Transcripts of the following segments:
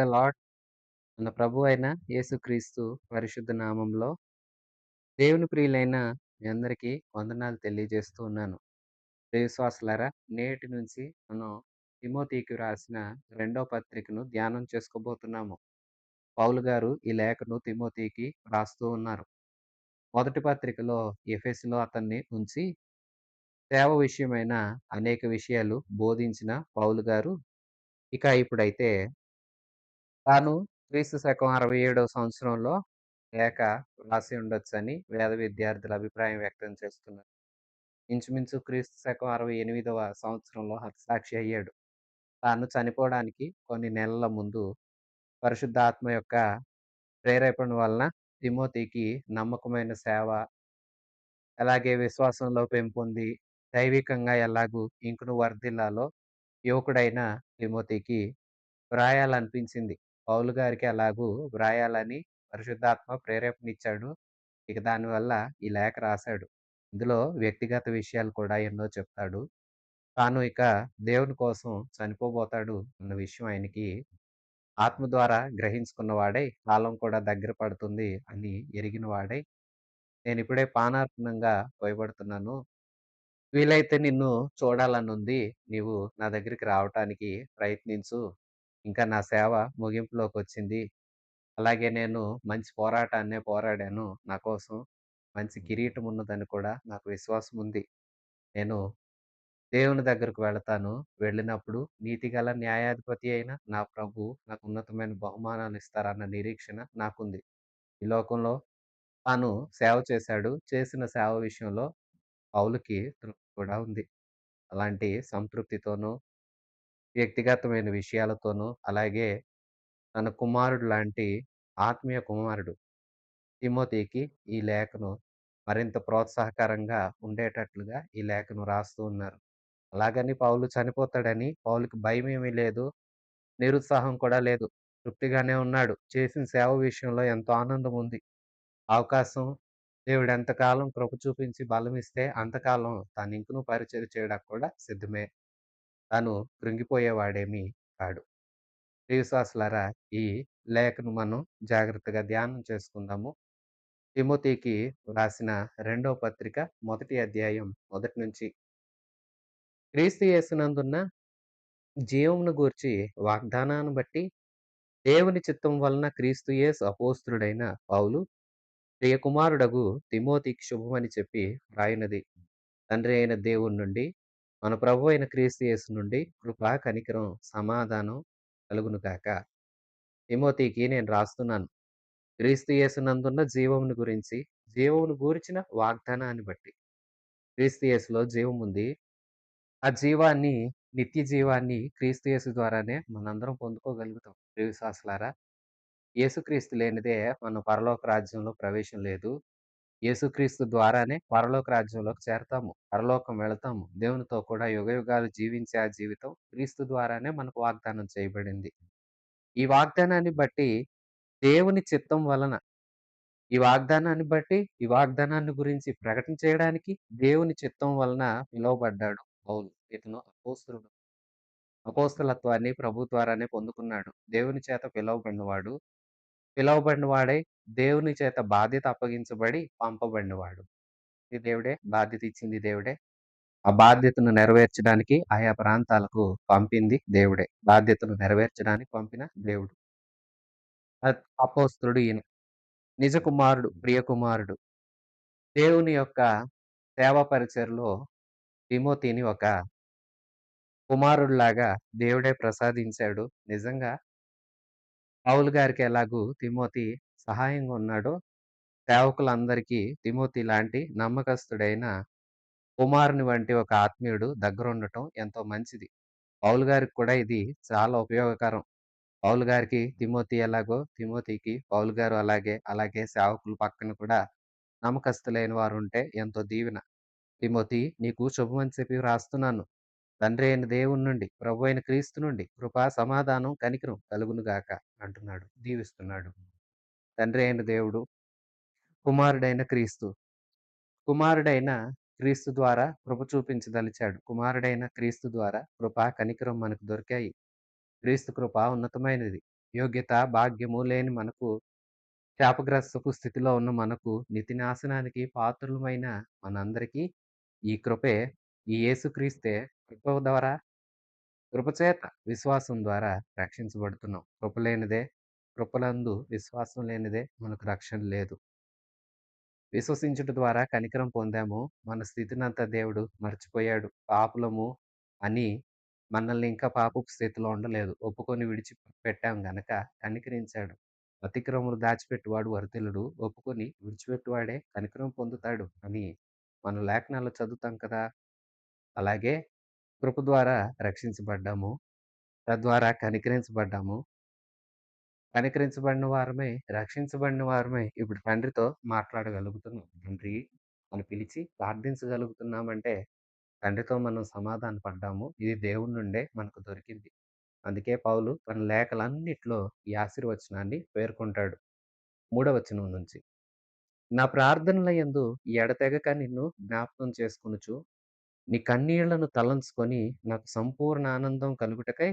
The lord. మన ప్రభు అయిన యేసుక్రీస్తు పరిశుద్ధ నామంలో దేవుని ప్రియులైన మీ అందరికీ వందనాలు తెలియజేస్తూ ఉన్నాను. ప్రియ విశ్వాసులారా, నేటి నుంచి మనం తిమోతికి రాసిన రెండో పత్రికను ధ్యానం చేసుకోబోతున్నాము. పౌలు గారు ఈ లేఖను తిమోతికి రాస్తూ ఉన్నారు. మొదటి పత్రికలో ఎఫెసులో అతన్ని ఉంచి సేవ విషయమైన అనేక విషయాలు బోధించిన పౌలు గారు ఇప్పుడైతే తాను క్రీస్తు శకం 67వ సంవత్సరంలో లేఖ రాసి ఉండొచ్చని వేద విద్యార్థుల అభిప్రాయం వ్యక్తం చేస్తున్నారు. ఇంచుమించు క్రీస్తు శకం 68వ సంవత్సరంలో హతసాక్షి అయ్యాడు. తాను చనిపోవడానికి కొన్ని నెలల ముందు పరిశుద్ధాత్మ యొక్క ప్రేరేపణ వలన తిమోతికి నమ్మకమైన సేవ, అలాగే విశ్వాసంలో పెంపొంది దైవికంగా ఎలాగూ ఇంకను వర్ధిల్లాలో యువకుడైన తిమోతికి వ్రాయాలనిపించింది. పౌలు గారికి ఎలాగూ వ్రాయాలని పరిశుద్ధాత్మ ప్రేరేపణిచ్చాడు. దానివల్ల ఈ లేఖ రాశాడు. ఇందులో వ్యక్తిగత విషయాలు కూడా ఎన్నో చెప్తాడు. తాను దేవుని కోసం చనిపోబోతాడు అన్న విషయం ఆయనకి ఆత్మ ద్వారా గ్రహించుకున్న వాడై, కాలం కూడా దగ్గర పడుతుంది అని ఎరిగిన వాడై, నేనిప్పుడే పానార్పణంగా పోయబడుతున్నాను. వీలైతే నిన్ను చూడాలనుంది. నీవు నా దగ్గరికి రావటానికి ప్రయత్నించు. ఇంకా నా సేవ ముగింపులోకొచ్చింది. అలాగే నేను మంచి పోరాటాన్నే పోరాడాను. నా కోసం మంచి కిరీటం ఉన్నదని కూడా నాకు విశ్వాసం ఉంది. నేను దేవుని దగ్గరకు వెళతాను. వెళ్ళినప్పుడు నీతిగల న్యాయాధిపతి అయిన నా ప్రభు నాకు ఉన్నతమైన బహుమానాలు ఇస్తారన్న నిరీక్షణ నాకుంది. ఈ లోకంలో తాను సేవ చేశాడు. చేసిన సేవ విషయంలో పౌలుకి తృప్తి కూడా ఉంది. అలాంటి సంతృప్తితోనూ, వ్యక్తిగతమైన విషయాలతోనూ, అలాగే తన కుమారుడు లాంటి ఆత్మీయ కుమారుడు తిమోతికి ఈ లేఖను మరింత ప్రోత్సాహకరంగా ఉండేటట్లుగా ఈ లేఖను రాస్తూ ఉన్నారు. అలాగని పౌలు చనిపోతాడని పౌలుకి భయమేమీ లేదు. నిరుత్సాహం కూడా లేదు. తృప్తిగానే ఉన్నాడు. చేసిన సేవ విషయంలో ఎంతో ఆనందం ఉంది. అవకాశం దేవుడు ఎంతకాలం కృప చూపించి బలమిస్తే అంతకాలం తాను ఇంకనూ పరిచర్య చేయడానికి కూడా సిద్ధమే. తాను కృంగిపోయేవాడేమీ కాడు. ప్రియ విశ్వాసులారా, ఈ లేఖను మనం జాగ్రత్తగా ధ్యానం చేసుకుందాము. తిమోతికి రాసిన రెండవ పత్రిక మొదటి అధ్యాయం మొదటి నుంచి. క్రీస్తు యేసునందున్న జీవమును గూర్చి వాగ్దానాన్ని బట్టి దేవుని చిత్తం వలన క్రీస్తు యేసు అపోస్తలుడైన పౌలు ప్రియకుమారుడగు తిమోతికి శుభమని చెప్పి రాయినది. తండ్రి అయిన దేవుని నుండి, మన ప్రభు అయిన క్రీస్తు యేసు నుండి కృప, కనికరం, సమాధానం కలుగును గాక. తిమోతికి నేను రాస్తున్నాను. క్రీస్తు యేసునందున్న జీవమును గురించి, జీవమును గూర్చిన వాగ్దానాన్ని బట్టి. క్రీస్తు యేసులో జీవం ఉంది. ఆ జీవాన్ని, నిత్య జీవాన్ని క్రీస్తు యేసు ద్వారానే మనందరం పొందుకోగలుగుతాం. ప్రియ విశ్వాసులారా, యేసుక్రీస్తు లేనిదే మనం పరలోక రాజ్యంలో ప్రవేశం లేదు. యేసుక్రీస్తు ద్వారానే పరలోక రాజ్యంలోకి చేరతాము. పరలోకం వెళతాము. దేవునితో కూడా యుగయుగాలు జీవించే ఆ జీవితం క్రీస్తు ద్వారానే మనకు వాగ్దానం చేయబడింది. ఈ వాగ్దానాన్ని బట్టి దేవుని చిత్తం వలన, ఈ వాగ్దానాన్ని గురించి ప్రకటన చేయడానికి దేవుని చిత్తం వలన పిలువబడ్డాడు పౌలు. ఇతను అపోస్తలుడు. అపోస్తలత్వాన్ని ప్రభు ద్వారానే పొందుకున్నాడు. దేవుని చేత పిలువబడినవాడు. పిలువబడిన వాడై దేవుని చేత బాధ్యత అప్పగించబడి పంపబడినవాడు. ఈ దేవుడే బాధ్యత ఇచ్చింది దేవుడే. ఆ బాధ్యతను నెరవేర్చడానికి ఆయా ప్రాంతాలకు పంపింది దేవుడే. బాధ్యతను నెరవేర్చడానికి పంపిన దేవుడు. అపోస్తలుడు ఈయన. నిజ కుమారుడు, ప్రియ కుమారుడు. దేవుని యొక్క సేవా పరిచర్లో తిమోతిని ఒక కుమారుడిలాగా దేవుడే ప్రసాదించాడు. నిజంగా పౌలు గారికి ఎలాగూ తిమోతి సహాయంగా ఉన్నాడో, సేవకులందరికీ తిమోతి లాంటి నమ్మకస్తుడైన కుమారుని వంటి ఒక ఆత్మీయుడు దగ్గరుండటం ఎంతో మంచిది. పౌలు గారికి కూడా ఇది చాలా ఉపయోగకరం. పౌలు గారికి తిమోతి ఎలాగో, తిమోతికి పౌలు గారు అలాగే, అలాగే సేవకులు పక్కన కూడా నమ్మకస్తులైన వారుంటే ఎంతో దీవెన. తిమోతి, నీకు శుభమని చెప్పి రాస్తున్నాను. తండ్రి అయిన దేవుని నుండి, ప్రభు అయిన క్రీస్తు నుండి కృప, సమాధానం, కనికరం కలుగును గాక అంటున్నాడు. దీవిస్తున్నాడు. తండ్రి అయిన దేవుడు, కుమారుడైన క్రీస్తు. కుమారుడైన క్రీస్తు ద్వారా కృప చూపించదలిచాడు. కుమారుడైన క్రీస్తు ద్వారా కృప, కనికరం మనకు దొరికాయి. క్రీస్తు కృప ఉన్నతమైనది. యోగ్యత, భాగ్యము లేని మనకు, శాపగ్రస్తపు స్థితిలో ఉన్న మనకు, నిత్య నాశనానికి పాత్రులమైన మనందరికీ ఈ కృపే, ఈ యేసుక్రీస్తే కృప ద్వారా, కృపచేత విశ్వాసం ద్వారా రక్షించబడుతున్నాం. కృప లేనిదే, కృపలందు విశ్వాసం లేనిదే మనకు రక్షణ లేదు. విశ్వసించుట ద్వారా కనికరం పొందాము. మన స్థితినంతా దేవుడు మర్చిపోయాడు. పాపులము అని మనల్ని ఇంకా పాపపు స్థితిలో ఉండలేదు. ఒప్పుకొని విడిచిపెట్టాం గనక కనికరించాడు. అతిక్రమములు దాచిపెట్టువాడు వర్ధిల్లడు. ఒప్పుకొని విడిచిపెట్టువాడే కనికరం పొందుతాడు అని మనం లేఖనాల్లో చదువుతాం కదా! అలాగే కృప ద్వారా రక్షించబడ్డాము. తద్వారా కనికరించబడ్డాము. కనికరించబడిన వారమై, రక్షించబడిన వారమై ఇప్పుడు తండ్రితో మాట్లాడగలుగుతున్నాం. తండ్రి అని పిలిచి ప్రార్థించగలుగుతున్నామంటే, తండ్రితో మనం సమాధాన పడ్డాము. ఇది దేవుని నుండే మనకు దొరికింది. అందుకే పౌలు తన లేఖలన్నిట్లో ఈ ఆశీర్వచనాన్ని పేర్కొంటాడు. 3వ వచనం నుంచి. నా ప్రార్థనల యందు ఎడతెగక నిన్ను జ్ఞాపకం చేసుకొనుచు, నీ కన్నీళ్లను తలంచుకొని నాకు సంపూర్ణ ఆనందం కలుగుటకై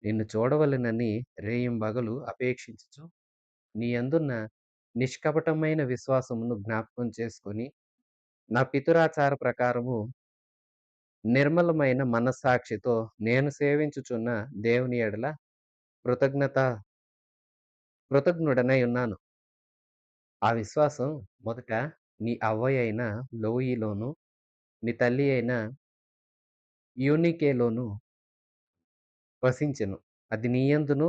నిన్ను చూడవలెనని రేయింబగలు అపేక్షించుచు నీ యందున్న నిష్కపటమైన విశ్వాసమును జ్ఞాపకం చేసుకొని, నా పితురాచార ప్రకారము నిర్మలమైన మనస్సాక్షితో నేను సేవించుచున్న దేవుని ఎడల కృతజ్ఞత కృతజ్ఞుడనై ఉన్నాను. ఆ విశ్వాసం మొదట నీ అవ్వయైన లోయిలోను, నీ తల్లి అయిన యూనికేలోను వసించెను. అది నీయందును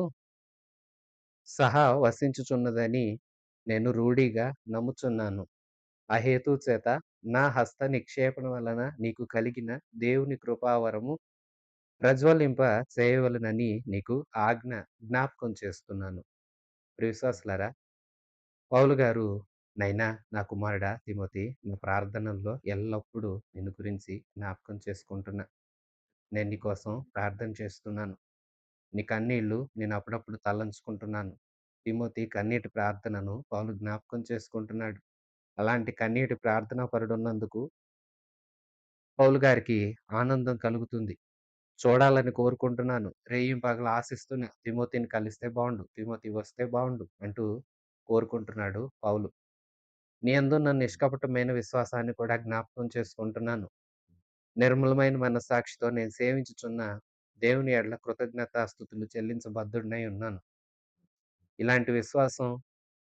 సహా వసించుచున్నదని నేను రూఢిగా నమ్ముచున్నాను. ఆ హేతువు చేత నా హస్త నిక్షేపణ వలన నీకు కలిగిన దేవుని కృపావరము ప్రజ్వలింప చేయవలెనని నీకు జ్ఞాపకం చేస్తున్నాను. ప్రియ విశ్వాసులారా, పౌలు గారు, నైనా నా కుమారుడా తిమోతి, నా ప్రార్థనల్లో ఎల్లప్పుడూ నిన్ను గురించి జ్ఞాపకం చేసుకుంటున్నా. నేను నీకోసం ప్రార్థన చేస్తున్నాను. నీ కన్నీళ్లు నేను అప్పుడప్పుడు తలంచుకుంటున్నాను. తిమోతి కన్నీటి ప్రార్థనను పౌలు జ్ఞాపకం చేసుకుంటున్నాడు. అలాంటి కన్నీటి ప్రార్థనా పరుడున్నందుకు పౌలు గారికి ఆనందం కలుగుతుంది. చూడాలని కోరుకుంటున్నాను. రేయింబగళ్ళు ఆశిస్తున్నా. తిమోతిని కలిస్తే బావుండు. తిమోతి వస్తే బావుండు అంటూ కోరుకుంటున్నాడు పౌలు. నీ యందున్న నిష్కపటమైన విశ్వాసాన్ని కూడా జ్ఞాపకం చేసుకుంటున్నాను. నిర్మలమైన మనస్సాక్షితో నేను సేవించుచున్న దేవుని యెడల కృతజ్ఞతాస్తుతులు చెల్లించబద్దుడినై ఉన్నాను. ఇలాంటి విశ్వాసం,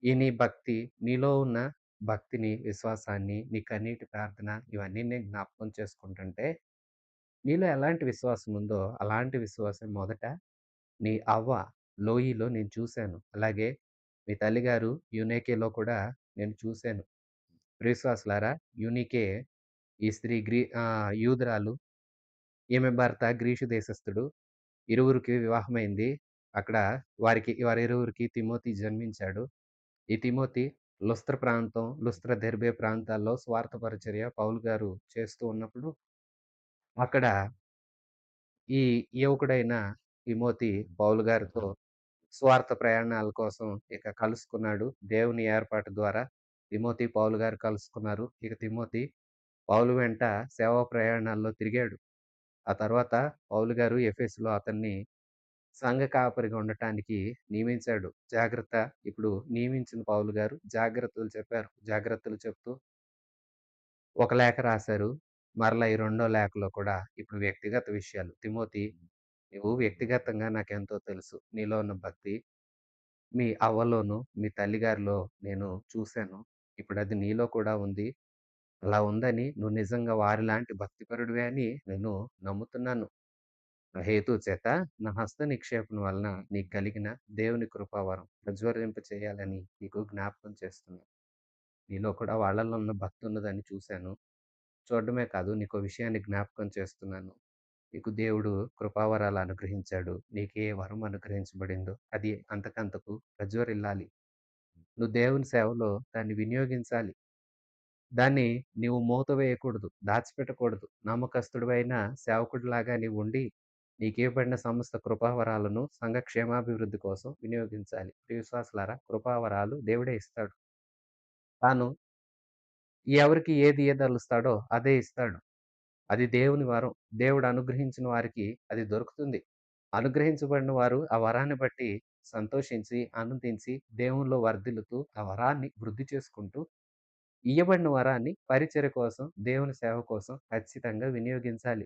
ఈ నీ భక్తి, నీలో ఉన్న భక్తిని, విశ్వాసాన్ని, నీ కన్నీటి ప్రార్థన ఇవన్నీ నేను జ్ఞాపకం చేసుకుంటుంటే, నీలో ఎలాంటి విశ్వాసం ఉందో, అలాంటి విశ్వాసం మొదట నీ అవ్వ లోయిలో నేను చూశాను. అలాగే మీ తల్లిగారు యూనేకేలో కూడా నేను చూశాను. ప్రియవిశ్వాసులారా, యూనికే ఈ స్త్రీ యూదురాలు. ఈమె భర్త గ్రీసు దేశస్థుడు. ఇరువురికి వివాహమైంది. అక్కడ వారిరువురికి తిమోతి జన్మించాడు. ఈ తిమోతి లుస్త్ర, దెర్బే ప్రాంతాల్లో స్వార్థ పరిచర్య పౌలు గారు చేస్తూ ఉన్నప్పుడు, అక్కడ ఈ యువకుడైన తిమోతి పౌలు గారితో స్వార్థ ప్రయాణాల కోసం ఇక కలుసుకున్నాడు. దేవుని ఏర్పాటు ద్వారా తిమోతి, పౌలు గారు కలుసుకున్నారు. ఇక తిమోతి పౌలు వెంట సేవా ప్రయాణాల్లో తిరిగాడు. ఆ తర్వాత పౌలు గారు ఎఫెసులో అతన్ని సంఘ కాపరిగా ఉండటానికి నియమించాడు. ఇప్పుడు నియమించిన పౌలు గారు జాగ్రత్తలు చెప్పారు. జాగ్రత్తలు చెప్తూ ఒక లేఖ రాశారు. మరలా ఈ రెండో లేఖలో కూడా ఇప్పుడు వ్యక్తిగత విషయాలు. తిమోతి, నువ్వు వ్యక్తిగతంగా నాకెంతో తెలుసు. నీలో ఉన్న భక్తి మీ అవ్వలోను, మీ తల్లిగారిలో నేను చూశాను. ఇప్పుడది నీలో కూడా ఉంది. అలా ఉందని నువ్వు నిజంగా వారిలాంటి భక్తిపరుడివే అని నేను నమ్ముతున్నాను. ఆ హేతువు చేత నా హస్త నిక్షేపణ వలన నీకు కలిగిన దేవుని కృపావరం ప్రజ్వరింప చేయాలని నీకు జ్ఞాపకం చేస్తున్నా. నీలో కూడా వాళ్ళలో ఉన్న భక్తి ఉన్నదని చూశాను. చూడడమే కాదు, నీకో విషయాన్ని జ్ఞాపకం చేస్తున్నాను. నీకు దేవుడు కృపావరాలు అనుగ్రహించాడు. నీకే వరం అనుగ్రహించబడిందో అది అంతకంతకు ప్రజ్వరిల్లాలి. నువ్వు దేవుని సేవలో దాన్ని వినియోగించాలి. దాన్ని నీవు మూతవేయకూడదు. దాచిపెట్టకూడదు. నమ్మకస్తుడివైన సేవకుడిలాగా నీవుండి, నీకివ్వబడిన సమస్త కృపావరాలను సంఘ క్షేమాభివృద్ధి కోసం వినియోగించాలి. ప్రియ విశ్వాసులారా, కృపావరాలు దేవుడే ఇస్తాడు. తాను ఎవరికి ఏది ఇయ్యదలుస్తాడో అదే ఇస్తాడు. అది దేవుని వరం. దేవుడు అనుగ్రహించిన వారికి అది దొరుకుతుంది. అనుగ్రహించబడిన వారు ఆ వరాన్ని బట్టి సంతోషించి, ఆనందించి, దేవునిలో వర్ధిల్లుతూ, ఆ వరాన్ని వృద్ధి చేసుకుంటూ, ఇయ్యబడిన వరాన్ని పరిచర్య కోసం, దేవుని సేవ కోసం ఖచ్చితంగా వినియోగించాలి.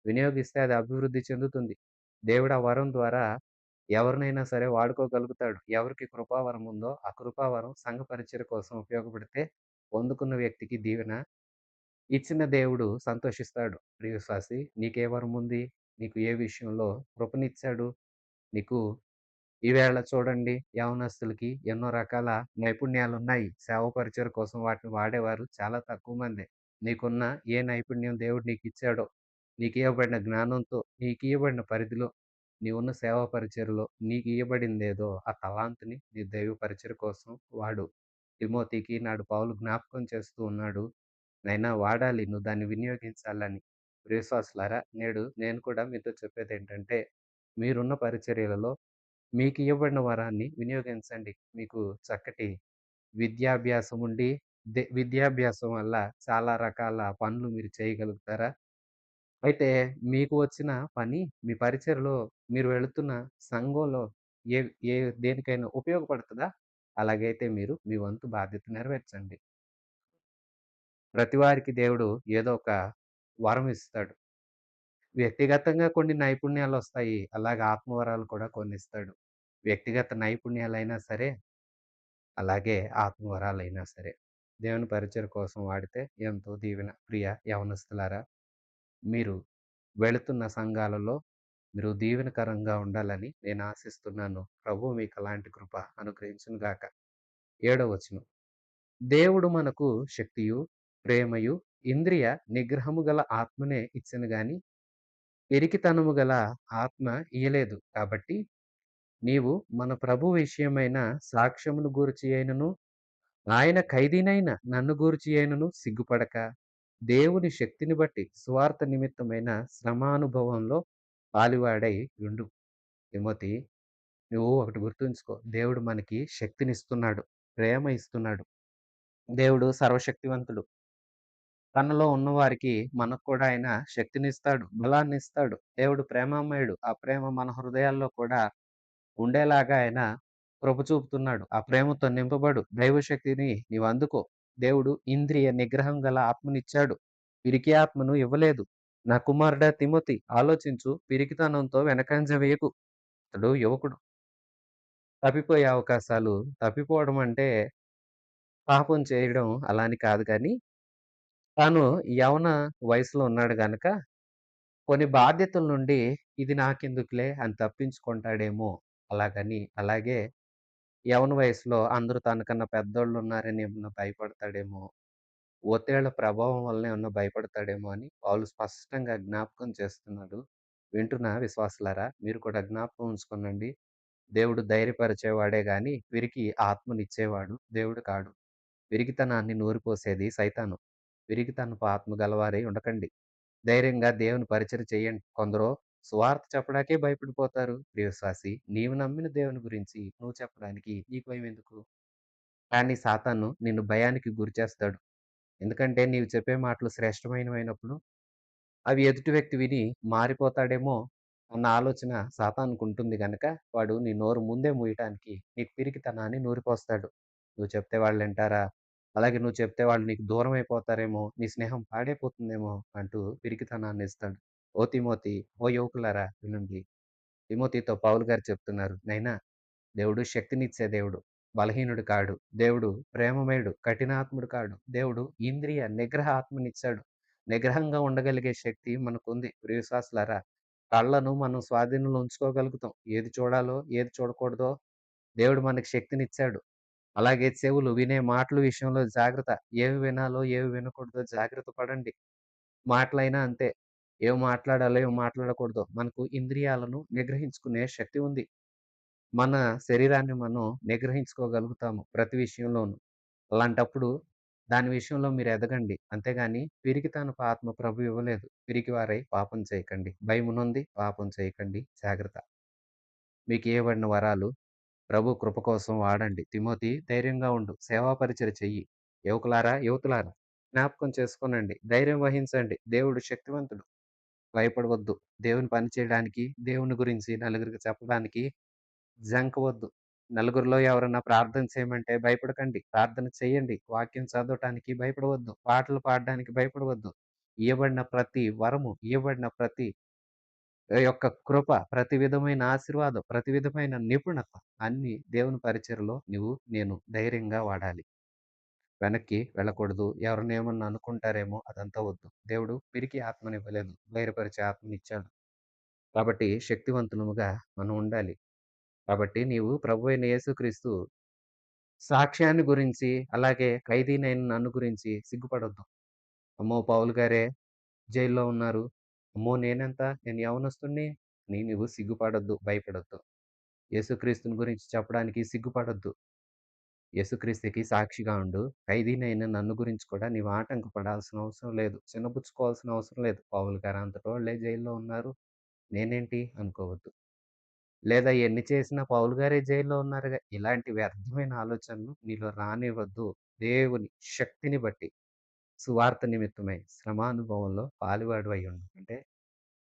వినియోగిస్తే అది అభివృద్ధి చెందుతుంది. దేవుడు ఆ వరం ద్వారా ఎవరినైనా సరే వాడుకోగలుగుతాడు. ఎవరికి కృపావరం ఉందో, ఆ కృపావరం సంఘ పరిచర్య కోసం ఉపయోగపడితే, పొందుకున్న వ్యక్తికి దీవెన, ఇచ్చిన దేవుడు సంతోషిస్తాడు. ప్రియ విశ్వాసి, నీకే వరముంది? నీకు ఏ విషయంలో కృపనిచ్చాడు? నీకు ఈవేళ చూడండి, యవనస్తులకి ఎన్నో రకాల నైపుణ్యాలున్నాయి. సేవ పరిచర్య కోసం వాటిని వాడేవారు చాలా తక్కువ మందే. నీకున్న ఏ నైపుణ్యం దేవుడు నీకిచ్చాడో, నీకియ్యబడిన జ్ఞానంతో, నీకియ్యబడిన పరిధిలో, నీవున్న సేవా పరిచర్యలో నీకియ్యబడిందేదో ఆ తలాంతుని నీ దైవ పరిచర్య కోసం వాడు. తిమోతికి నాడు పౌలు జ్ఞాపకం చేస్తూ ఉన్నాడు. నైనా వాడాలి, నువ్వు దాన్ని వినియోగించాలని. ప్రియవిశ్వాసులారా, నేడు నేను కూడా మీతో చెప్పేదేంటంటే, మీరున్న పరిచర్యలలో మీకియ్యబడిన వరాన్ని వినియోగించండి. మీకు చక్కటి విద్యాభ్యాసం ఉండి, విద్యాభ్యాసం వల్ల చాలా రకాల పనులు మీరు చేయగలుగుతారా? అయితే మీకు వచ్చిన పని మీ పరిచయలో మీరు వెళుతున్న సంఘంలో ఏ ఏ దేనికైనా ఉపయోగపడుతదా? అలాగైతే మీరు మీ వంతు బాధ్యత నెరవేర్చండి. ప్రతి వారికి దేవుడు ఏదో ఒక వరం ఇస్తాడు. వ్యక్తిగతంగా కొన్ని నైపుణ్యాలొస్తాయి. అలాగే ఆత్మవరాలు కూడా కొన్నిస్తాడు. వ్యక్తిగత నైపుణ్యాలైనా సరే, అలాగే ఆత్మవరాలైనా సరే. దేవుని పరిచర్య కోసం వాడితే ఎంతో దీవెన. ప్రియ యవనస్తులారా, మీరు వెళుతున్న సంఘాలలో మీరు దీవెనకరంగా ఉండాలని నేను ఆశిస్తున్నాను. ప్రభువు మీకు అలాంటి కృప అనుగ్రహించును గాక. 7వ వచనం. దేవుడు మనకు శక్తియు, ప్రేమయు, ఇంద్రియ నిగ్రహము గల ఆత్మనే ఇచ్చెను గాని, పిరికితనము గల ఆత్మ ఇయ్యలేదు. కాబట్టి నీవు మన ప్రభు విషయమైన సాక్ష్యమును గూర్చి అయినను, ఆయన ఖైదీనైన నన్ను గూర్చి అయినను సిగ్గుపడక, దేవుని శక్తిని బట్టి సువార్త నిమిత్తమైన శ్రమానుభవంలో పాలువాడై ఉండు. తిమోతి, నువ్వు ఒకటి గుర్తుంచుకో. దేవుడు మనకి శక్తినిస్తున్నాడు. ప్రేమ ఇస్తున్నాడు. దేవుడు సర్వశక్తివంతుడు. తనలో ఉన్నవారికి మనకు కూడా ఆయన శక్తినిస్తాడు, బలాన్నిస్తాడు. దేవుడు ప్రేమామయుడు. ఆ ప్రేమ మన హృదయాల్లో కూడా ఉండేలాగా ఆయన కృప చూపుతున్నాడు. ఆ ప్రేమతో నింపబడు. దైవశక్తిని నీవందుకో. దేవుడు ఇంద్రియ నిగ్రహం గల ఆత్మనిచ్చాడు. పిరికి ఆత్మను ఇవ్వలేదు. నా కుమారుడా తిమోతి, ఆలోచించు. పిరికితనంతో వెనకంజ వేయకు. అతడు యువకుడు. తప్పిపోయే అవకాశాలు, తప్పిపోవడం అంటే పాపం చేయడం అలా అని కాదు గానీ, తాను యవ్వన వయసులో ఉన్నాడు గనక కొన్ని బాధ్యతల నుండి ఇది నాకెందుకులే అని తప్పించుకుంటాడేమో అలాగని. అలాగే యవ్వన వయసులో అందరూ తనకన్నా పెద్దోళ్ళున్నారని ఏమన్నా భయపడతాడేమో, ఒత్తిళ్ళ ప్రభావం వలన ఏమన్నా భయపడతాడేమో అని పౌలు స్పష్టంగా జ్ఞాపకం చేస్తున్నాడు. వింటున్న విశ్వాసులారా, మీరు కూడా జ్ఞాపకం ఉంచుకోనండి. దేవుడు ధైర్యపరిచేవాడే గాని, వీరికి ఆత్మనిచ్చేవాడు దేవుడు కాడు. పిరికితనాన్ని నూరిపోసేది సైతాను. పిరికితనపు ఆత్మ గలవారై ఉండకండి. ధైర్యంగా దేవుని పరిచర్య చేయండి. కొందరు సువార్త చెప్పడానికే భయపడిపోతారు. ప్రియ విశ్వాసి, నీవు నమ్మిన దేవుని గురించి నువ్వు చెప్పడానికి నీకు భయం ఎందుకు? కానీ సాతాను నిన్ను భయానికి గురిచేస్తాడు. ఎందుకంటే నీవు చెప్పే మాటలు శ్రేష్టమైనవైనప్పుడు అవి ఎదుటి వ్యక్తి విని మారిపోతాడేమో అన్న ఆలోచన సాతానుకుంటుంది గనక, వాడు నీ నోరు ముందే మూయటానికి నీకు పిరికితనాన్ని నూరిపోస్తాడు. నువ్వు చెప్తే వాళ్ళింటారా? అలాగే నువ్వు చెప్తే వాళ్ళు నీకు దూరమైపోతారేమో, నీ స్నేహం పాడైపోతుందేమో అంటూ పిరికితనాన్నిస్తాడు. ఓ తిమోతి, ఓ యువకులారా వినండి. తిమోతితో పౌలు గారు చెప్తున్నారు. నైనా దేవుడు శక్తినిచ్చే దేవుడు. బలహీనుడు కాడు. దేవుడు ప్రేమమయుడు, కఠినాత్ముడు కాడు. దేవుడు ఇంద్రియ నిగ్రహ ఆత్మనిచ్చాడు. నిగ్రహంగా ఉండగలిగే శక్తి మనకుంది. ప్రియ విశ్వాసులారా, కళ్ళను మనం స్వాధీనంలో ఉంచుకోగలుగుతాం. ఏది చూడాలో, ఏది చూడకూడదో దేవుడు మనకి శక్తినిచ్చాడు. అలాగే చెవులు వినే మాటల విషయంలో జాగ్రత్త. ఏవి వినాలో, ఏవి వినకూడదో జాగ్రత్త పడండి. మాటలైనా అంతే. ఏవి మాట్లాడాలో, ఏవి మాట్లాడకూడదో మనకు ఇంద్రియాలను నిగ్రహించుకునే శక్తి ఉంది. మన శరీరాన్ని మనం నిగ్రహించుకోగలుగుతాము ప్రతి విషయంలోనూ. అలాంటప్పుడు దాని విషయంలో మీరు ఎదగండి. అంతేగాని పిరికితనపు ఆత్మ ప్రభు ఇవ్వలేదు. పిరికివారై పాపం చేయకండి. భయమునుంది పాపం చేయకండి. జాగ్రత్త. మీకు ఇయ్యబడిన వరాలు ప్రభు కృప కోసం వాడండి. తిమోతి, ధైర్యంగా ఉండు. సేవా పరిచర్య చెయ్యి. యువకులారా, యువతులారా, జ్ఞాపకం చేసుకోనండి. ధైర్యం వహించండి. దేవుడు శక్తివంతుడు. భయపడవద్దు. దేవుని పని చేయడానికి, దేవుని గురించి నలుగురికి చెప్పడానికి జంకవద్దు. నలుగురిలో ఎవరన్నా ప్రార్థన చేయమంటే భయపడకండి. ప్రార్థన చేయండి. వాక్యం చదవటానికి భయపడవద్దు. పాటలు పాడడానికి భయపడవద్దు. ఇయ్యబడిన ప్రతి వరము, ఇయ్యబడిన ప్రతి యొక్క కృప, ప్రతి విధమైన ఆశీర్వాదం, ప్రతి విధమైన నిపుణత అన్నీ దేవుని పరిచర్యలో నేను ధైర్యంగా వాడాలి. వెనక్కి వెళ్ళకూడదు. ఎవరైనా ఏమన్నా అనుకుంటారేమో అదంతా వద్దు. దేవుడు పిరికి ఆత్మనివ్వలేదు. ధైర్యపరిచే ఆత్మనిచ్చాడు. కాబట్టి శక్తివంతులముగా మనం ఉండాలి. కాబట్టి నీవు ప్రభువైన యేసుక్రీస్తు సాక్ష్యాన్ని గురించి, అలాగే ఖైదీనైన నన్ను గురించి సిగ్గుపడొద్దు. అమ్మో! పౌలు గారే జైల్‌లో ఉన్నారు. అమ్మో! నేను యవ్వనస్తుడిని అని నువ్వు సిగ్గుపడొద్దు, భయపడొద్దు. యేసుక్రీస్తుని గురించి చెప్పడానికి సిగ్గుపడొద్దు. యేసుక్రీస్తుకి సాక్షిగా ఉండు. ఖైదీనైన నన్ను గురించి కూడా నీవు ఆటంకపడాల్సిన అవసరం లేదు. చిన్నబుచ్చుకోవాల్సిన అవసరం లేదు. పౌలు గారు అంతటోళ్ళే జైల్‌లో ఉన్నారు. నేనేంటి అనుకోవద్దు. లేదా ఎన్ని చేసినా పౌలు గారే జైల్‌లో ఉన్నారుగా. ఇలాంటి వ్యర్థమైన ఆలోచనలు నీలో రానివ్వద్దు. దేవుని శక్తిని బట్టి సువార్త నిమిత్తమై శ్రమానుభవంలో పాలువాడివై ఉండు. అంటే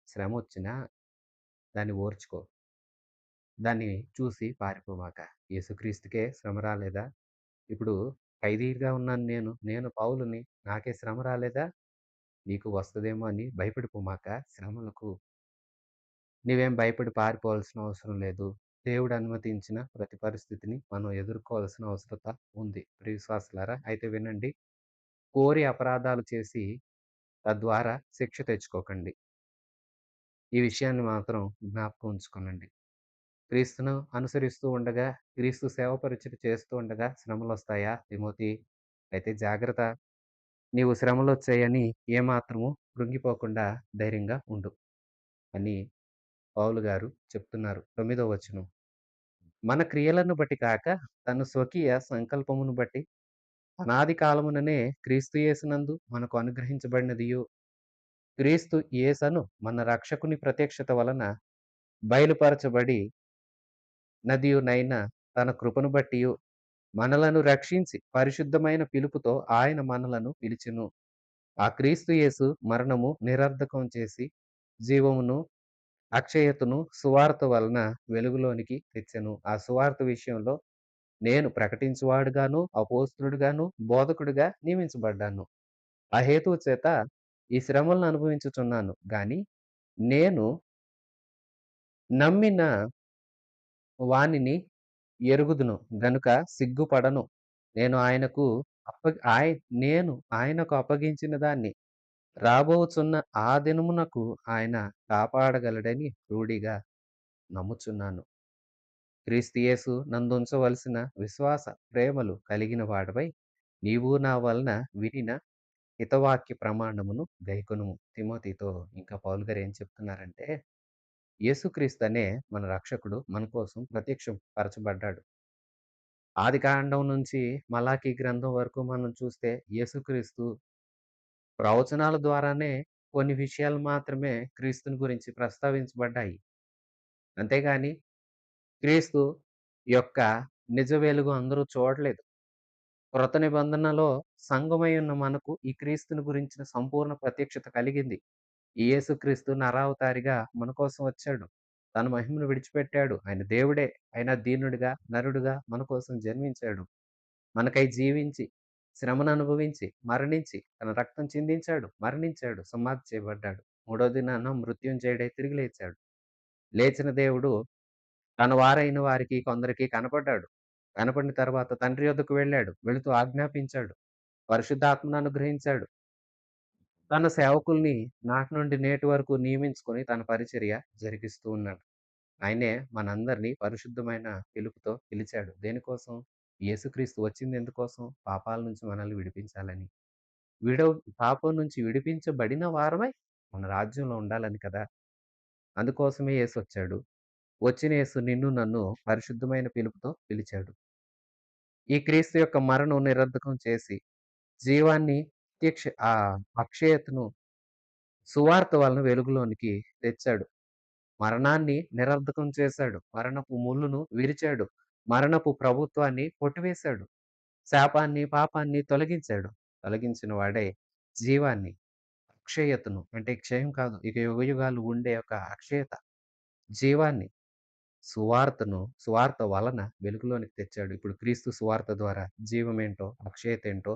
శ్రమొచ్చినా దాన్ని ఓర్చుకో. దాన్ని చూసి పారిపోమాక. యేసుక్రీస్తుకే శ్రమ రాలేదా? ఇప్పుడు ఖైదీగా ఉన్నాను నేను. నేను పౌలుని. నాకే శ్రమ రాలేదా? నీకు వస్తదేమో అని భయపడిపోమాక. శ్రమలకు నీవేం భయపడి పారిపోవాల్సిన అవసరం లేదు. దేవుడు అనుమతించిన ప్రతి పరిస్థితిని మనం ఎదుర్కోవాల్సిన అవసరత ఉంది. ప్రియ విశ్వాసులారా, అయితే వినండి. కోరి అపరాధాలు చేసి తద్వారా శిక్ష తెచ్చుకోకండి. ఈ విషయాన్ని మాత్రం జ్ఞాపకం ఉంచుకోనండి. క్రీస్తును అనుసరిస్తూ ఉండగా, క్రీస్తు సేవ పరిచర్య చేస్తూ ఉండగా శ్రమలొస్తాయా తిమోతి? అయితే జాగ్రత్త. నీవు శ్రమలొచ్చాయని ఏమాత్రము కృంగిపోకుండా ధైర్యంగా ఉండు అని పౌలు గారు చెప్తున్నారు. 9వ వచనం. మన క్రియలను బట్టి కాక, తన స్వకీయ సంకల్పమును బట్టి అనాది కాలముననే క్రీస్తు యేసునందు మనకు అనుగ్రహించబడినదియు, క్రీస్తు యేసను మన రక్షకుని ప్రత్యక్షత వలన బయలుపరచబడి నదియునైన తన కృపను బట్టియు మనలను రక్షించి పరిశుద్ధమైన పిలుపుతో ఆయన మనలను పిలిచెను. ఆ క్రీస్తు యేసు మరణము నిరర్ధకం చేసి జీవమును, అక్షయతను సువార్త వలన వెలుగులోనికి తెచ్చెను. ఆ సువార్త విషయంలో నేను ప్రకటించువాడుగాను, అపోస్తలుడుగాను, బోధకుడుగా నియమించబడ్డాను. ఆ హేతువు చేత ఈ శ్రమలను అనుభవించుచున్నాను గాని, నేను నమ్మిన వానిని ఎరుగుదును గనుక సిగ్గుపడను. నేను ఆయనకు అప్ప ఆయ నేను ఆయనకు అప్పగించిన దాన్ని రాబోచున్న ఆ దినమునకు ఆయన కాపాడగలడని రూఢిగా నమ్ముచున్నాను. క్రీస్తు యేసు నందుంచవలసిన విశ్వాస ప్రేమలు కలిగిన వాడవై నీవు నా వలన వినిన హితవాక్య ప్రమాణమును గైకొనుము. తిమోతితో ఇంకా పౌలు గారు ఏం చెప్తున్నారంటే, యేసుక్రీస్తనే మన రక్షకుడు మన కోసం ప్రత్యక్షం పరచబడ్డాడు. ఆదికాండం నుంచి మలాకీ గ్రంథం వరకు మనం చూస్తే యేసుక్రీస్తు ప్రవచనాల ద్వారానే కొన్ని విషయాలు మాత్రమే క్రీస్తుని గురించి ప్రస్తావించబడ్డాయి. అంతేగాని క్రీస్తు యొక్క నిజ వెలుగు అందరూ చూడలేదు. కృత నిబంధనలో సంఘమై ఉన్న మనకు ఈ క్రీస్తుని గురించిన సంపూర్ణ ప్రత్యక్షత కలిగింది. ఈ యేసుక్రీస్తు నరావతారిగా మన కోసం వచ్చాడు. తన మహిమను విడిచిపెట్టాడు. ఆయన దేవుడే. అయినా దీనుడిగా, నరుడుగా మన కోసం జన్మించాడు. మనకై జీవించి, శ్రమను అనుభవించి, మరణించి, తన రక్తం చిందించాడు, మరణించాడు, సమాధి చేయబడ్డాడు. మూడో దినాన మృత్యుంజయుడై తిరిగి లేచాడు. లేచిన దేవుడు తన వారైన వారికి కొందరికి కనపడ్డాడు. కనపడిన తర్వాత తండ్రి యొద్దకు వెళ్ళాడు. వెళుతూ ఆజ్ఞాపించాడు. పరిశుద్ధాత్మను అనుగ్రహించాడు. తన సేవకుల్ని నాటి నుండి నేటి వరకు నియమించుకొని తన పరిచర్య జరిగిస్తూ ఉన్నాడు. ఆయనే మనందరినీ పరిశుద్ధమైన పిలుపుతో పిలిచాడు. దేనికోసం? యేసుక్రీస్తు వచ్చింది ఎందుకోసం? పాపాల నుంచి మనల్ని విడిపించాలని. విడవ పాపం నుంచి విడిపించబడిన వారమై మన రాజ్యంలో ఉండాలని కదా! అందుకోసమే యేసొచ్చాడు. వచ్చిన యేసు నిన్ను, నన్ను పరిశుద్ధమైన పిలుపుతో పిలిచాడు. ఈ క్రీస్తు యొక్క మరణం నిరర్ధకం చేసి, జీవాన్ని అక్షయతను సువార్త వలన వెలుగులోనికి తెచ్చాడు. మరణాన్ని నిరర్ధకం చేశాడు. మరణపు ముల్లును విరిచాడు. మరణపు ప్రభుత్వాన్ని కొట్టివేశాడు. శాపాన్ని, పాపాన్ని తొలగించాడు. తొలగించిన వాడే జీవాన్ని, అక్షయతను అంటే క్షయం కాదు. ఇక యుగయుగాలు ఉండే యొక్క అక్షయత, జీవాన్ని, సువార్త వలన వెలుగులోనికి తెచ్చాడు. ఇప్పుడు క్రీస్తు సువార్త ద్వారా జీవమేంటో, అక్షయతేంటో,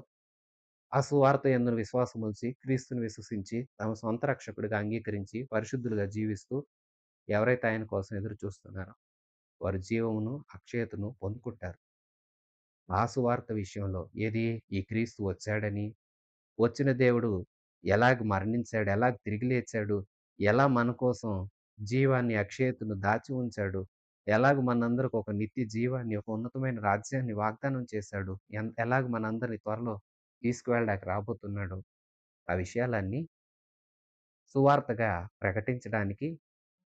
ఆ సువార్త యందు విశ్వాసముంచి, క్రీస్తుని విశ్వసించి, తమ సొంత రక్షకుడిగా అంగీకరించి, పరిశుద్ధులుగా జీవిస్తూ, ఎవరైతే ఆయన కోసం ఎదురు చూస్తున్నారో, వారు జీవమును, అక్షయతను పొందుకుంటారు. ఆ సువార్త విషయంలో ఏది ఈ క్రీస్తు వచ్చాడని, వచ్చిన దేవుడు ఎలాగ మరణించాడు, ఎలాగ తిరిగి లేచాడు, ఎలా మన కోసం జీవాన్ని, అక్షయతను దాచి ఉంచాడు, ఎలాగ మనందరికి ఒక నిత్య జీవాన్ని, ఒక ఉన్నతమైన రాజ్యాన్ని వాగ్దానం చేశాడు, ఎలాగ మనందరిని త్వరలో తీసుకువెళ్ళడానికి రాబోతున్నాడు. ఆ విషయాలన్నీ సువార్తగా ప్రకటించడానికి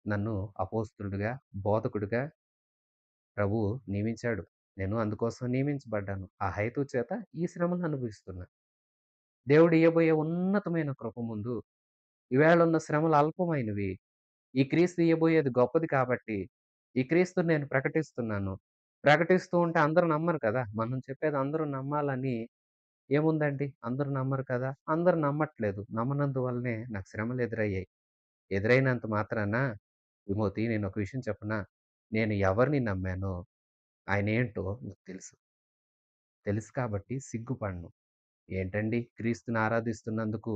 నన్ను అపోస్తలుడిగా, బోధకుడిగా ప్రభువు నియమించాడు. నేను అందుకోసం నియమించబడ్డాను. ఆ హేతువు చేత ఈ శ్రమను అనుభవిస్తున్నా. దేవుడు ఇయ్యబోయే ఉన్నతమైన కృప ముందు ఈవేళ ఉన్న శ్రమలు అల్పమైనవి. ఈ క్రీస్తు ఇయ్యబోయేది గొప్పది కాబట్టి, ఈ క్రీస్తుని నేను ప్రకటిస్తున్నాను. ప్రకటిస్తూ ఉంటే అందరూ నమ్మరు కదా! మనం చెప్పేది అందరూ నమ్మాలని ఏముందండి? అందరూ నమ్మరు కదా! అందరూ నమ్మట్లేదు. నమ్మనందువల్లనే నాకు శ్రమలు ఎదురయ్యాయి. ఎదురైనంత మాత్రాన తిమోతి నేనొక విషయం చెప్పనా? నేను ఎవరిని నమ్మానో ఆయనేంటో నాకు తెలుసు. తెలుసు కాబట్టి సిగ్గుపడను. ఏంటండి క్రీస్తుని ఆరాధిస్తున్నందుకు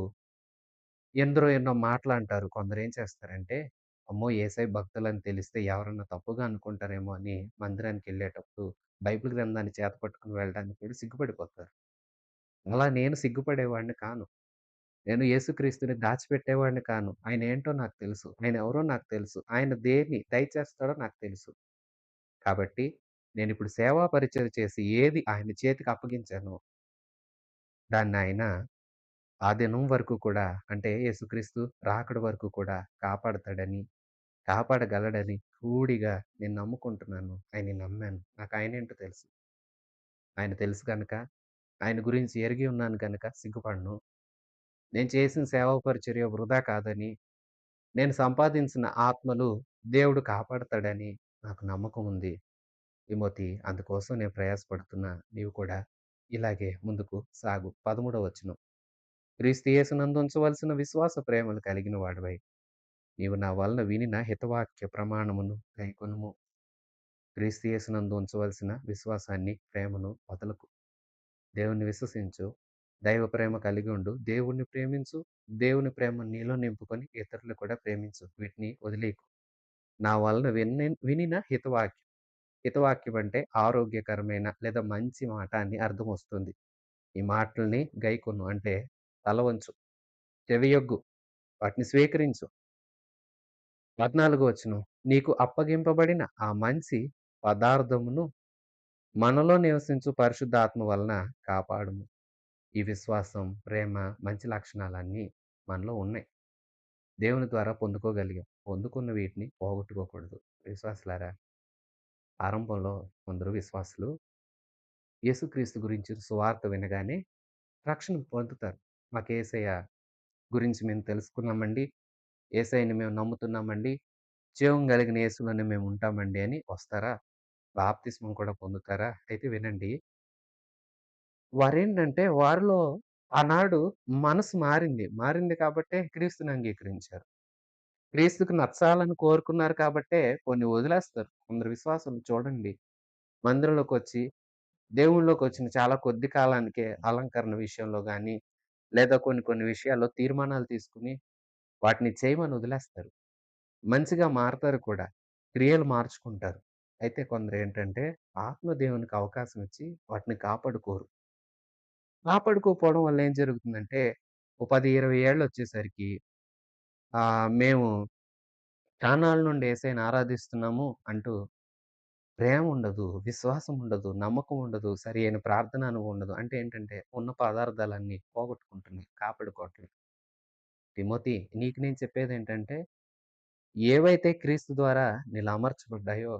ఎందరో ఎన్నో మాటలంటారు. కొందరేం చేస్తారంటే, అమ్మో! యేసయ్య భక్తులని తెలిస్తే ఎవరన్నా తప్పుగా అనుకుంటారేమో అని మందిరానికెళ్ళేటప్పుడు బైబిల్ గ్రంథాన్ని చేత పట్టుకొని వెళ్ళడానికి కూడా సిగ్గుపడిపోతారు. అలా నేను సిగ్గుపడేవాడిని కాను. నేను యేసుక్రీస్తుని దాచిపెట్టేవాడిని కాను. ఆయనేంటో నాకు తెలుసు. ఆయనెవరో నాకు తెలుసు. ఆయన దేన్ని దయచేస్తాడో నాకు తెలుసు. కాబట్టి నేనిప్పుడు సేవా పరిచర్య చేసి ఏది ఆయన చేతికి అప్పగించానో దాన్నాయన ఆ దినం వరకు కూడా అంటే యేసుక్రీస్తు రాకడ వరకు కూడా కాపాడతాడని, కాపాడగలడని రూఢిగా నేను నమ్ముకుంటున్నాను. ఆయన్ని నమ్మాను. నాకాయనేంటో తెలుసు. ఆయన తెలుసు గనక, ఆయన గురించి ఎరిగి ఉన్నాను గనక సిగ్గుపడను. నేను చేసిన సేవా పరిచర్య వృధా కాదని, నేను సంపాదించిన ఆత్మలు దేవుడు కాపాడతాడని నాకు నమ్మకం ఉంది. తిమోతి అందుకోసం నేను ప్రయాసపడుతున్నా. నీవు కూడా ఇలాగే ముందుకు సాగు. 13వ వచనం. క్రీస్తు యేసునందు ఉంచవలసిన విశ్వాస ప్రేమలు కలిగిన వాడవై నీవు నా వలన వినిన హితవాక్య ప్రమాణమును గైకొనుము. క్రీస్తు యేసునందు ఉంచవలసిన విశ్వాసాన్ని, ప్రేమను వదలకు. దేవుని విశ్వసించు. దైవ ప్రేమ కలిగి ఉండు. దేవుణ్ణి ప్రేమించు. దేవుని ప్రేమ నీలో నింపుకొని ఇతరులు కూడా ప్రేమించు. వీటిని వదిలేయకు. నా వలన వినిన హితవాక్యం. హితవాక్యం అంటే ఆరోగ్యకరమైన లేదా మంచి మాట అని అర్థం వస్తుంది. ఈ మాటల్ని గైకొను అంటే తల వంచు, చెవియొగ్గు, వాటిని స్వీకరించు. 14 వచనం. నీకు అప్పగింపబడిన ఆ మంచి పదార్థమును మనలో నివసించు పరిశుద్ధాత్మ వలన కాపాడుము. ఈ విశ్వాసం, ప్రేమ, మంచి లక్షణాలన్నీ మనలో ఉన్నాయి. దేవుని ద్వారా పొందుకోగలిగాం. పొందుకున్న వీటిని పోగొట్టుకోకూడదు. విశ్వాసులారా, ఆరంభంలో కొందరు విశ్వాసులు యేసుక్రీస్తు గురించి సువార్త వినగానే రక్షణ పొందుతారు. మాకు యేసయ్య గురించి మేము తెలుసుకున్నామండి. యేసయ్యని మేము నమ్ముతున్నామండి. జీవం కలిగిన యేసులోనే మేము ఉంటామండి అని వస్తారా? బాప్తిస్మం కూడా పొందుతారా? అయితే వినండి. వారేంటంటే వారిలో ఆనాడు మనసు మారింది. మారింది కాబట్టే క్రీస్తుని అంగీకరించారు. క్రీస్తుకి నచ్చాలని కోరుకున్నారు కాబట్టే కొన్ని వదిలేస్తారు. కొందరు విశ్వాసులు చూడండి మందిరంలోకొచ్చి, దేవుళ్ళోకొచ్చిన చాలా కొద్ది కాలానికే అలంకరణ విషయంలో గాని, లేదా కొన్ని కొన్ని విషయాల్లో తీర్మానాలు తీసుకొని వాటిని చేయమని వదిలేస్తారు. మంచిగా మారతారు కూడా. క్రియలు మార్చుకుంటారు. అయితే కొందరేంటంటే ఆత్మ దేవునికి అవకాశం ఇచ్చి వాటిని కాపాడుకోరు. కాపాడుకోకపోవడం వల్ల ఏం జరుగుతుందంటే, ఓ 10, 20 ఏళ్ళొచ్చేసరికి మేము చాన్నాళ్ళ నుండి యేసయ్యని ఆరాధిస్తున్నాము అంటూ ప్రేమ ఉండదు, విశ్వాసం ఉండదు, నమ్మకం ఉండదు, సరియైన ప్రార్థన అనుభవం ఉండదు. అంటే ఏంటంటే ఉన్న పదార్థాలన్నీ పోగొట్టుకుంటున్నాయి. కాపాడుకోవట్లేదు. తిమోతి నీకు నేను చెప్పేదేంటంటే, ఏవైతే క్రీస్తు ద్వారా నీలో అమర్చబడ్డాయో,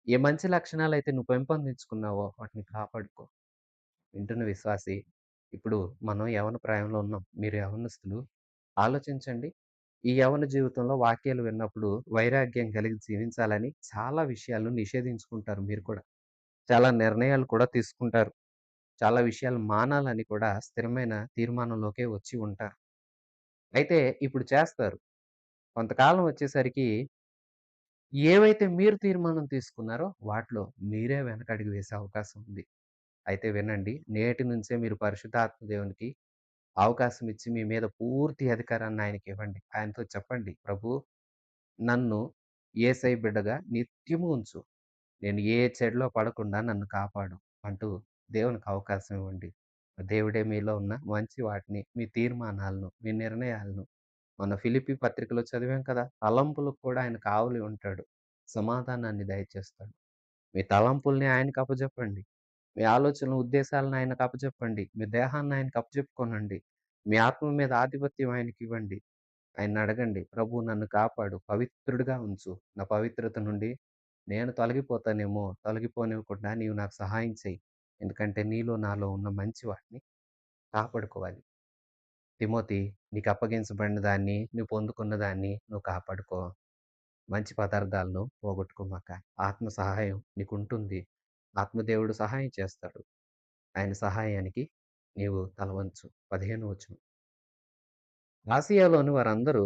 ఏ మంచి లక్షణాలైతే నువ్వు పెంపొందించుకున్నావో వాటిని కాపాడుకో. వింటున్న విశ్వాసి, ఇప్పుడు మనం యవ్వన ప్రాయంలో ఉన్నాం. మీరు యవ్వనస్తులు ఆలోచించండి. ఈ యవ్వన జీవితంలో వాక్యాలు విన్నప్పుడు వైరాగ్యం కలిగి జీవించాలని చాలా విషయాలు నిషేధించుకుంటారు మీరు కూడా. చాలా నిర్ణయాలు కూడా తీసుకుంటారు. చాలా విషయాలు మానాలని కూడా స్థిరమైన తీర్మానంలోకే వచ్చి ఉంటారు. అయితే ఇప్పుడు చేస్తారు. కొంతకాలం వచ్చేసరికి ఏవైతే మీరు తీర్మానం తీసుకున్నారో వాటిలో మీరే వెనకడుగు వేసే అవకాశం ఉంది. అయితే వినండి, నేటి నుంచే మీరు పరిశుద్ధాత్మ దేవునికి అవకాశం ఇచ్చి మీ మీద పూర్తి అధికారాన్ని ఆయనకివ్వండి. ఆయనతో చెప్పండి, ప్రభూ, నన్ను యేసయ్య బిడ్డగా నిత్యము ఉంచు. నేను ఏ చెడులో పడకుండా నన్ను కాపాడు అంటూ దేవునికి అవకాశం ఇవ్వండి. దేవుడే మీలో ఉన్న మంచి వాటిని, మీ తీర్మానాలను, మీ నిర్ణయాలను మన ఫిలిప్పీ పత్రికలో చదివాం కదా! తలంపులకు కూడా ఆయన కావలి ఉంటాడు. సమాధానాన్ని దయచేస్తాడు. మీ తలంపుల్ని ఆయనకి అప్పజెప్పండి. మీ ఆలోచనలు, ఉద్దేశాలను ఆయనకు అప్పజెప్పండి. మీ దేహాన్ని ఆయనకు అప్పజెప్పుకోనండి. మీ ఆత్మ మీద ఆధిపత్యం ఆయనకివ్వండి. ఆయన్నడగండి, ప్రభూ, నన్ను కాపాడు, పవిత్రుడిగా ఉంచు. నా పవిత్రత నుండి నేను తొలగిపోతానేమో, తొలగిపోనివ్వకుండా నీవు నాకు సహాయం చెయ్యి. ఎందుకంటే నీలో నాలో ఉన్న మంచి వాటిని కాపాడుకోవాలి. తిమోతి, నీకప్పగించబడిన దాన్ని, నువ్వు పొందుకున్న దాన్ని నువ్వు కాపాడుకో. మంచి పదార్థాలను పోగొట్టుకోమాక. ఆత్మ సహాయం నీకుంటుంది. ఆత్మదేవుడు సహాయం చేస్తాడు. ఆయన సహాయానికి నీవు తలవంచు. 15వ వచనం. ఆసియాలోని వారందరూ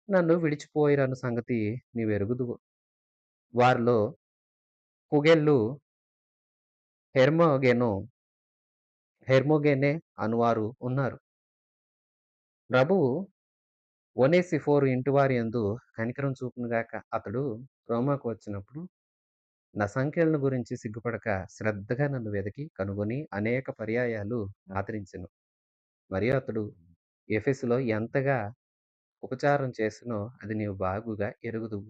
నన్ను విడిచిపోయిరన్న సంగతి నీవెరుగుదువు. వారిలో పుగెల్లు, హెర్మోగెను హెర్మోగెనే అనువారు ఉన్నారు. ప్రభువు ఒనేసిఫోరు ఇంటివారి యందు కనికరం చూపునుగాక. అతడు రోమాకు వచ్చినప్పుడు నా సంకెళ్ళను గురించి సిగ్గుపడక శ్రద్ధగా నన్ను వెతికి కనుగొని అనేక పర్యాయాలు ఆదరించెను. మరియు అతడు ఎఫెసులో ఎంతగా ఉపచారం చేసెనో అది నీవు బాగుగా ఎరుగుదువు.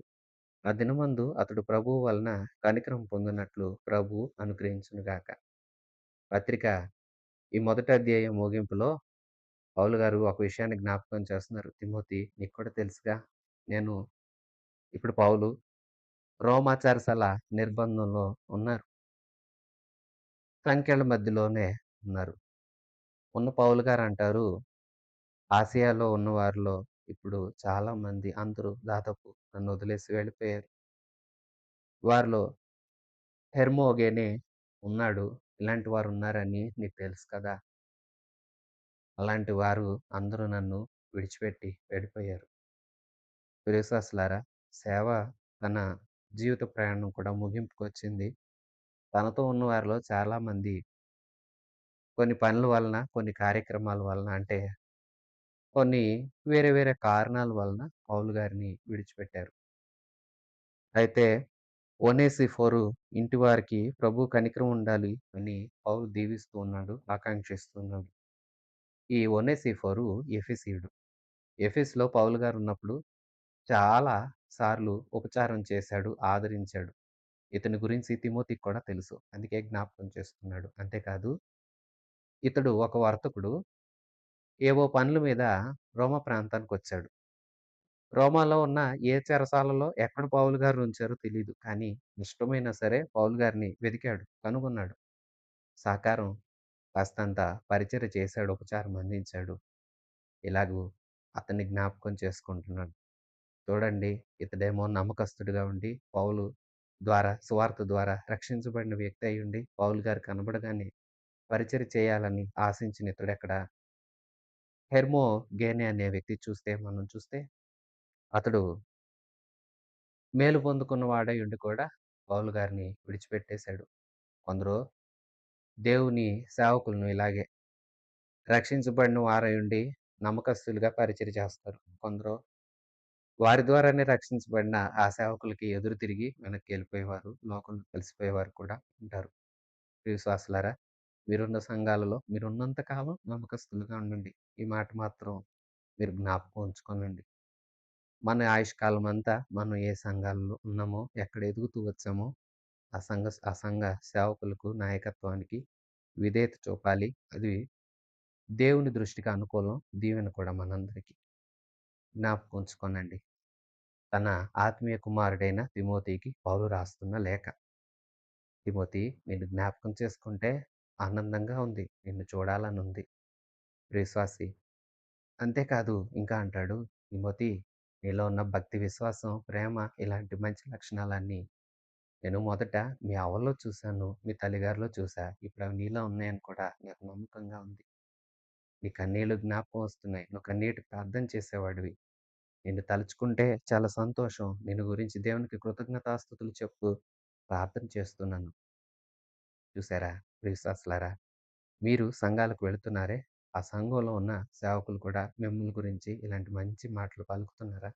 ఆ దినమందు అతడు ప్రభువు వలన కనికరం పొందినట్లు ప్రభువు అనుగ్రహించునుగాక. పత్రిక ఈ మొదటి అధ్యాయం ముగింపులో పౌలు గారు ఒక విషయాన్ని జ్ఞాపకం చేస్తున్నారు. తిమోతి, నీకు కూడా తెలుసుగా, నేను ఇప్పుడు పౌలు రోమా చెరసాల నిర్బంధంలో ఉన్నారు. సంకెళ్ళ మధ్యలోనే ఉన్నారు. ఉన్న పౌలు గారు అంటారు, ఆసియాలో ఉన్న వారిలో ఇప్పుడు చాలా మంది, అందరూ దాదాపు నన్ను వదిలేసి వెళ్ళిపోయారు. వారిలో హెర్మోగేనే ఉన్నాడు. ఇలాంటి వారు ఉన్నారని నీకు తెలుసు కదా! అలాంటి వారు అందరూ నన్ను విడిచిపెట్టి వెళ్ళిపోయారు. ప్రియవిశ్వాసులారా, సేవ తన జీవిత ప్రయాణం కూడా ముగింపుకొచ్చింది. తనతో ఉన్న వారిలో చాలామంది కొన్ని పనుల వలన, కొన్ని కార్యక్రమాల వలన, అంటే కొన్ని వేరే వేరే కారణాల వలన పౌలు గారిని విడిచిపెట్టారు. అయితే ఒనేసిఫోరు ఇంటి వారికి ప్రభు కనికరం ఉండాలి అని పౌలు దీవిస్తూ ఉన్నాడు, ఆకాంక్షిస్తున్నాడు. ఈ ఒనేసిఫోరు ఎఫెసీయుడు. ఎఫెసులో పౌలు గారు ఉన్నప్పుడు చాలా సార్లు ఉపచారం చేశాడు, ఆదరించాడు. ఇతని గురించి తిమోతికి కూడా తెలుసు. అందుకే జ్ఞాపకం చేస్తున్నాడు. అంతేకాదు, ఇతడు ఒక వర్తకుడు. ఏవో పనుల మీద రోమా ప్రాంతానికొచ్చాడు. రోమాలో ఉన్న ఏ చెరసాలలో ఎక్కడ పౌలు గారిని ఉంచారో తెలీదు. కానీ ఇష్టమైనా సరే పౌలు గారిని వెతికాడు, కనుగొన్నాడు. సహకారం కాస్తంత పరిచర్య చేశాడు, ఉపచారం అందించాడు. ఇలాగూ అతన్ని జ్ఞాపకం చేసుకుంటున్నాడు. చూడండి, ఇతడేమో నమ్మకస్తుడిగా ఉండి పౌలు సువార్త ద్వారా రక్షించబడిన వ్యక్తి అయ్యుండి పౌలు గారు కనబడగానే పరిచర్య చేయాలని ఆశించిన ఇతడెక్కడ, హెర్మోగేనే అనే వ్యక్తి మనం చూస్తే అతడు మేలు పొందుకున్న వాడై ఉండి కూడా పౌలు గారిని విడిచిపెట్టేశాడు. కొందరు దేవుని సేవకులను ఇలాగే రక్షించబడిన వారై ఉండి నమ్మకస్తులుగా పరిచర్య చేస్తారు. కొందరు వారి ద్వారానే రక్షించబడిన ఆ సేవకులకి ఎదురు తిరిగి వెనక్కి వెళ్ళిపోయేవారు, లోకంలో కలిసిపోయేవారు కూడా ఉంటారు. ప్రియ విశ్వాసులారా, మీరున్న సంఘాలలో మీరున్నంత కాలం నమ్మకస్తులుగా ఉండండి. ఈ మాట మాత్రం మీరు జ్ఞాపకం ఉంచుకోనండి. మన ఆయుష్కాలం అంతా మనం ఏ సంఘాలలో ఉన్నామో, ఎక్కడ ఎదుగుతూ వచ్చామో ఆ సంఘ సేవకులకు, నాయకత్వానికి విధేయత చూపాలి. అది దేవుని దృష్టికి అనుకూలం, దీవెన కూడా మనందరికీ. జ్ఞాపకం ఉంచుకోనండి. తన ఆత్మీయ కుమారుడైన తిమోతికి పౌలు రాస్తున్న లేఖ. తిమోతి, నిన్ను జ్ఞాపకం చేసుకుంటే ఆనందంగా ఉంది. నిన్ను చూడాలనుంది. విశ్వాసి. అంతేకాదు ఇంకా అంటాడు, తిమోతి, నీలో ఉన్న భక్తి, విశ్వాసం, ప్రేమ, ఇలాంటి మంచి లక్షణాలన్నీ నేను మొదట మీ అవ్వలో చూశాను, మీ తల్లిగారిలో చూసా. ఇప్పుడు అవి నీలో ఉన్నాయని కూడా నాకు నమ్మకంగా ఉంది. నీ కన్నీళ్లు జ్ఞాపకం వస్తున్నాయి. నువ్వు కన్నీటి ప్రార్థన చేసేవాడివి. నిన్ను తలుచుకుంటే చాలా సంతోషం. నిన్ను గురించి దేవునికి కృతజ్ఞతాస్తుతులు చెప్పు ప్రార్థన చేస్తున్నాను. చూసారా విశ్వాసులారా, మీరు సంఘాలకు వెళుతున్నారే, ఆ సంఘంలో ఉన్న సేవకులు కూడా మిమ్మల్ని గురించి ఇలాంటి మంచి మాటలు పలుకుతున్నారా?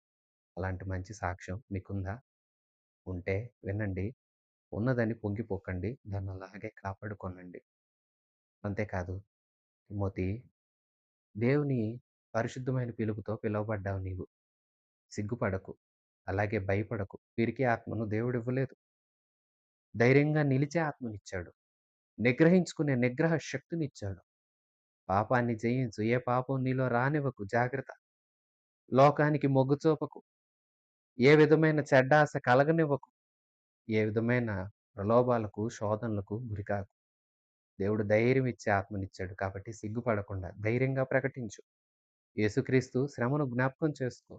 అలాంటి మంచి సాక్ష్యం మీకుందా? ఉంటే వినండి. ఉన్నదని పొంగిపోకండి. దాన్నలాగే కాపాడుకోనండి. అంతేకాదు తిమోతి, దేవుని పరిశుద్ధమైన పిలుపుతో పిలువబడ్డావు నీవు. సిగ్గుపడకు. అలాగే భయపడకు. పిరికి ఆత్మను దేవుడివ్వలేదు. ధైర్యంగా నిలిచే ఆత్మనిచ్చాడు. నిగ్రహించుకునే నిగ్రహ శక్తినిచ్చాడు. పాపాన్ని జయించు. ఏ పాపం నీలో రానివ్వకు. జాగ్రత్త. లోకానికి మొగ్గు చూపకు. ఏ విధమైన చెడ్డ ఆశ కలగనివ్వకు. ఏ విధమైన ప్రలోభాలకు, శోధనలకు గురికాకు. దేవుడు ధైర్యం ఇచ్చే ఆత్మనిచ్చాడు. కాబట్టి సిగ్గుపడకుండా ధైర్యంగా ప్రకటించు. యేసుక్రీస్తు శ్రమను జ్ఞాపకం చేసుకో.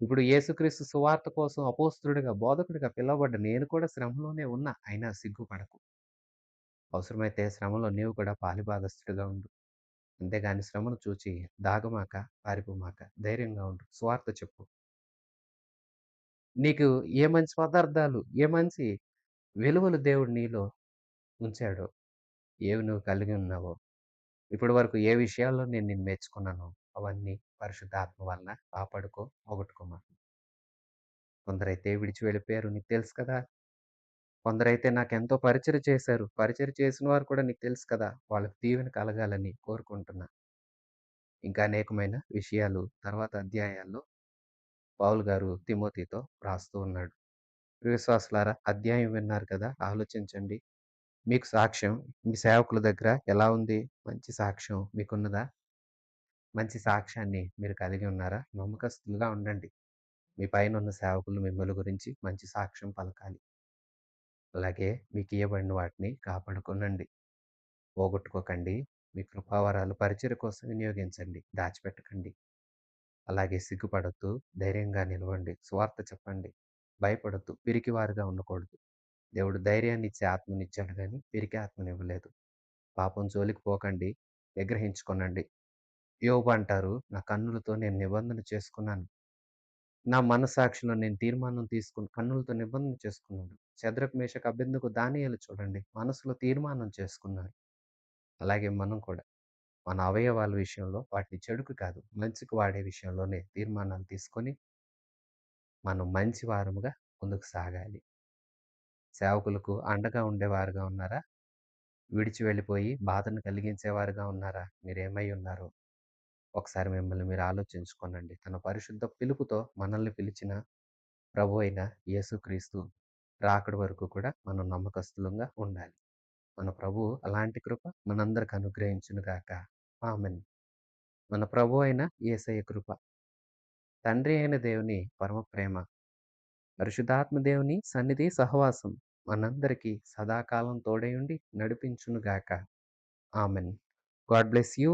ఇప్పుడు యేసుక్రీస్తు సువార్త కోసం అపోస్తలుడిగా, బోధకుడిగా పిలువబడ్డ నేను కూడా శ్రమలోనే ఉన్నా. అయినా సిగ్గుపడకు. అవసరమైతే శ్రమలో నీవు కూడా పాలిభాగస్తుడిగా ఉండు. అంతేగాని శ్రమను చూచి దాగమాక, పారిపోమాక. ధైర్యంగా ఉండు. సువార్త చెప్పు. నీకు ఏ మంచి పదార్థాలు, ఏ మంచి విలువలు దేవుడు నీలో ఉంచాడో, ఏవి నువ్వు కలిగి ఉన్నావో, ఇప్పటి వరకు ఏ విషయాల్లో నేను నిన్ను మెచ్చుకున్నానో, అవన్నీ పరిశుద్ధాత్మ వలన కాపాడుకో, పోగొట్టుకోమాకు. కొందరైతే విడిచి వెళ్ళిపోయారు. నీకు తెలుసు కదా! కొందరైతే నాకెంతో పరిచర్య చేశారు. పరిచర్య చేసిన వారు కూడా నీకు తెలుసు కదా! వాళ్ళకి దీవెన కలగాలని కోరుకుంటున్నా. ఇంకా అనేకమైన విషయాలు తర్వాత అధ్యాయాల్లో పౌలు గారు తిమోతితో రాస్తూ ఉన్నాడు. విశ్వాసులారా, అధ్యాయం విన్నారు కదా! ఆలోచించండి. మీకు సాక్ష్యం మీ సేవకుల దగ్గర ఎలా ఉంది? మంచి సాక్ష్యం మీకున్నదా? మంచి సాక్ష్యాన్ని మీరు కలిగి ఉన్నారా? నమ్మకస్తులుగా ఉండండి. మీ పైనున్న సేవకులు మిమ్మల్ని గురించి మంచి సాక్ష్యం పలకాలి. అలాగే మీకియ్యబడిన వాటిని కాపాడుకోనండి. పోగొట్టుకోకండి. మీ కృపావరాలు పరిచర్య కోసం వినియోగించండి. దాచిపెట్టకండి. అలాగే సిగ్గుపడొద్దు. ధైర్యంగా నిలవండి. సువార్త చెప్పండి. భయపడొద్దు. పిరికివారుగా ఉండకూడదు. దేవుడు ధైర్యాన్నిచ్చే ఆత్మనిచ్చాడు గానీ, పిరికి ఆత్మనివ్వలేదు. పాపం జోలికి పోకండి. నిగ్రహించుకొనండి. యోబు అంటారు, "నా కన్నులతో నేను నిబంధన చేసుకున్నాను. నా మనస్సాక్షిలో నేను తీర్మానం తీసుకుని కన్నులతో నిబంధన చేసుకున్నాడు." షద్రక్, మేషక్, అబేద్నెగో, దానియేలు చూడండి. మనసులో తీర్మానం చేసుకున్నారు. అలాగే మనం కూడా మన అవయవాల విషయంలో వాటిని చెడుకు కాదు, మంచికి వాడే విషయంలోనే తీర్మానాలు తీసుకొని, మనం మంచి వారముగా ముందుకు సాగాలి. సేవకులకు అండగా ఉండేవారుగా ఉన్నారా? విడిచి వెళ్ళిపోయి బాధను కలిగించేవారుగా ఉన్నారా? మీరేమై ఉన్నారో ఒకసారి మిమ్మల్ని మీరు ఆలోచించుకోనండి. తన పరిశుద్ధ పిలుపుతో మనల్ని పిలిచిన ప్రభువైన యేసుక్రీస్తు రాకడ వరకు కూడా మనం నమ్మకస్తులంగా ఉండాలి. మన ప్రభువు అలాంటి కృప మనందరికి అనుగ్రహించును గాక. ఆమేన్. మన ప్రభువైన యేసయ్య కృప, తండ్రి అయిన దేవుని పరమ ప్రేమ, పరిశుద్ధాత్మ దేవుని సన్నిధి సహవాసం మనందరికీ సదాకాలం తోడై ఉండి నడిపించును గాక. ఆమేన్. God bless you.